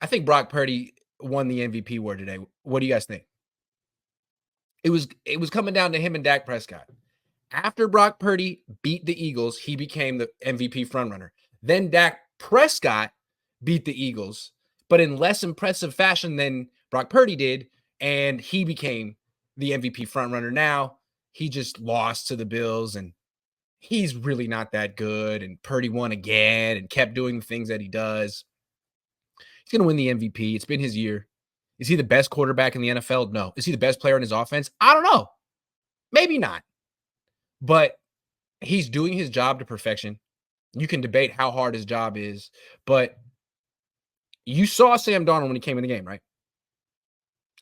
I think Brock Purdy won the MVP award today. What do you guys think? It was coming down to him and Dak Prescott. After Brock Purdy beat the Eagles, he became the MVP frontrunner. Then Dak Prescott beat the Eagles, but in less impressive fashion than Brock Purdy did, and he became the MVP frontrunner. Now he just lost to the Bills, and he's really not that good. And Purdy won again and kept doing the things that he does. He's going to win the MVP. It's been his year. Is he the best quarterback in the NFL? No. Is he the best player in his offense? I don't know. Maybe not. But he's doing his job to perfection. You can debate how hard his job is, but you saw Sam Darnold when he came in the game, right?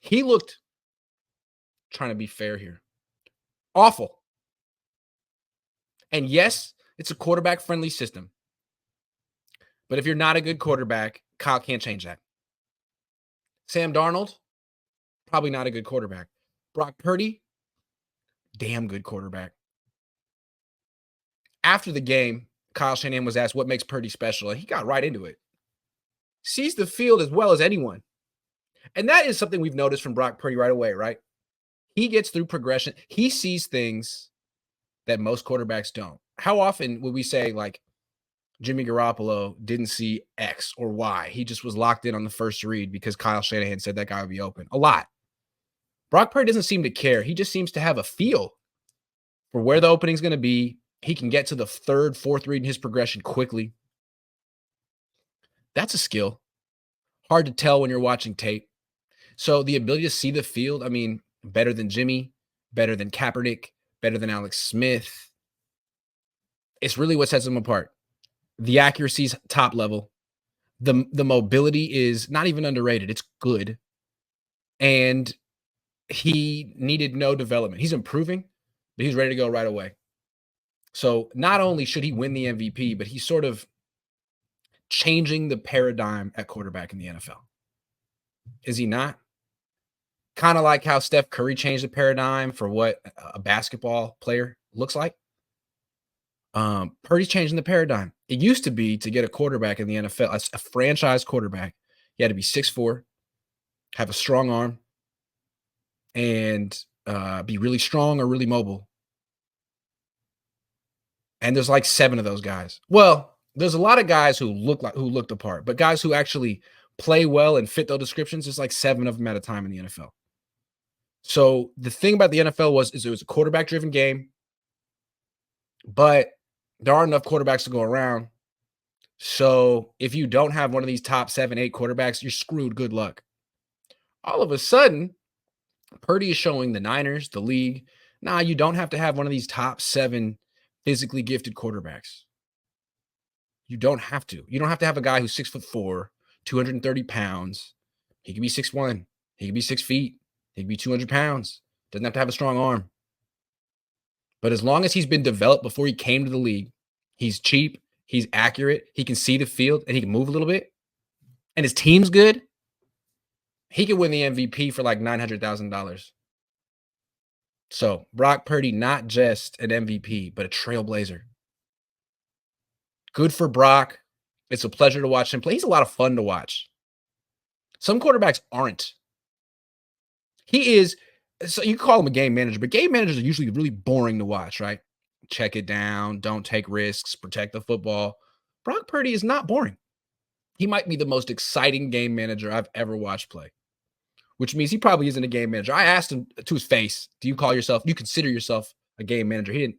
He looked, trying to be fair here, awful. And yes, it's a quarterback-friendly system. But if you're not a good quarterback, Kyle can't change that. Sam Darnold, probably not a good quarterback. Brock Purdy, damn good quarterback. After the game, Kyle Shanahan was asked what makes Purdy special, and he got right into it. Sees the field as well as anyone. And that is something we've noticed from Brock Purdy right away, right? He gets through progression. He sees things that most quarterbacks don't. How often would we say, like, Jimmy Garoppolo didn't see X or Y? He just was locked in on the first read because Kyle Shanahan said that guy would be open. A lot. Brock Purdy doesn't seem to care. He just seems to have a feel for where the opening's going to be. He can get to the third, fourth read in his progression quickly. That's a skill. Hard to tell when you're watching tape. So the ability to see the field, I mean, better than Jimmy, better than Kaepernick, better than Alex Smith. It's really what sets him apart. The accuracy's top level. The mobility is not even underrated. It's good. And he needed no development. He's improving, but he's ready to go right away. So not only should he win the MVP, but he's sort of changing the paradigm at quarterback in the NFL. Is he not? Kind of like how Steph Curry changed the paradigm for what a basketball player looks like. Purdy's changing the paradigm. It used to be, to get a quarterback in the NFL, a franchise quarterback, you had to be 6'4", have a strong arm, and be really strong or really mobile. And there's like 7 of those guys. Well, there's a lot of guys who looked the part, but guys who actually play well and fit those descriptions, there's like 7 of them at a time in the NFL. So the thing about the NFL is it was a quarterback-driven game, but there aren't enough quarterbacks to go around. So if you don't have one of these top 7, 8 quarterbacks, you're screwed. Good luck. All of a sudden, Purdy is showing the Niners, the league, you don't have to have one of these top 7 physically gifted quarterbacks. You don't have to. You don't have to have a guy who's 6'4", 230 pounds. He could be 6'1". He could be 6 feet. He could be 200 pounds. Doesn't have to have a strong arm. But as long as he's been developed before he came to the league, he's cheap, he's accurate, he can see the field, and he can move a little bit, and his team's good, he could win the MVP for like $900,000. So Brock Purdy, not just an MVP, but a trailblazer. Good for Brock. It's a pleasure to watch him play. He's a lot of fun to watch. Some quarterbacks aren't. He is, so you call him a game manager, but game managers are usually really boring to watch, right? Check it down, don't take risks, protect the football. Brock Purdy is not boring. He might be the most exciting game manager I've ever watched play, which means he probably isn't a game manager. I asked him to his face, do you consider yourself a game manager? He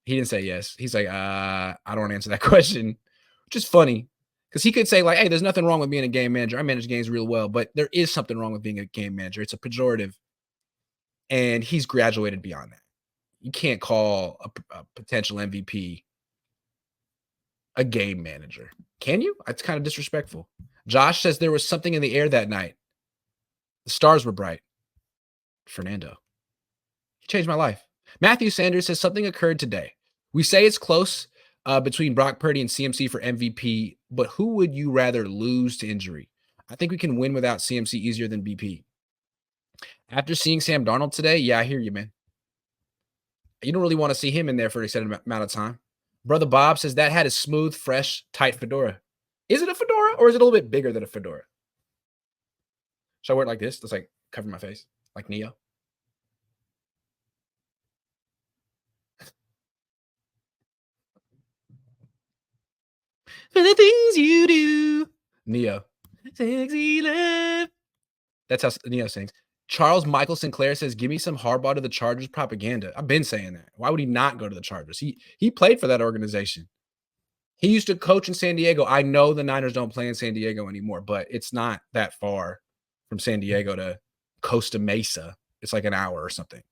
didn't say yes. He's like, I don't want to answer that question, which is funny because he could say like, hey, there's nothing wrong with being a game manager. I manage games real well, but there is something wrong with being a game manager. It's a pejorative, and he's graduated beyond that. You can't call a potential MVP a game manager. Can you? That's kind of disrespectful. Josh says there was something in the air that night. The stars were bright. Fernando. He changed my life. Matthew Sanders says something occurred today. We say it's close between Brock Purdy and CMC for MVP, but who would you rather lose to injury? I think we can win without CMC easier than BP. After seeing Sam Darnold today, yeah, I hear you, man. You don't really want to see him in there for an extended amount of time. Brother Bob says that had a smooth, fresh, tight fedora. Is it a fedora or is it a little bit bigger than a fedora? Should I wear it like this? That's like cover my face, like Neo. For the things you do, Neo. Sexy love. That's how Neo sings. Charles Michael Sinclair says, "Give me some Harbaugh to the Chargers propaganda." I've been saying that. Why would he not go to the Chargers? He played for that organization. He used to coach in San Diego. I know the Niners don't play in San Diego anymore, but it's not that far from San Diego to Costa Mesa. It's like an hour or something.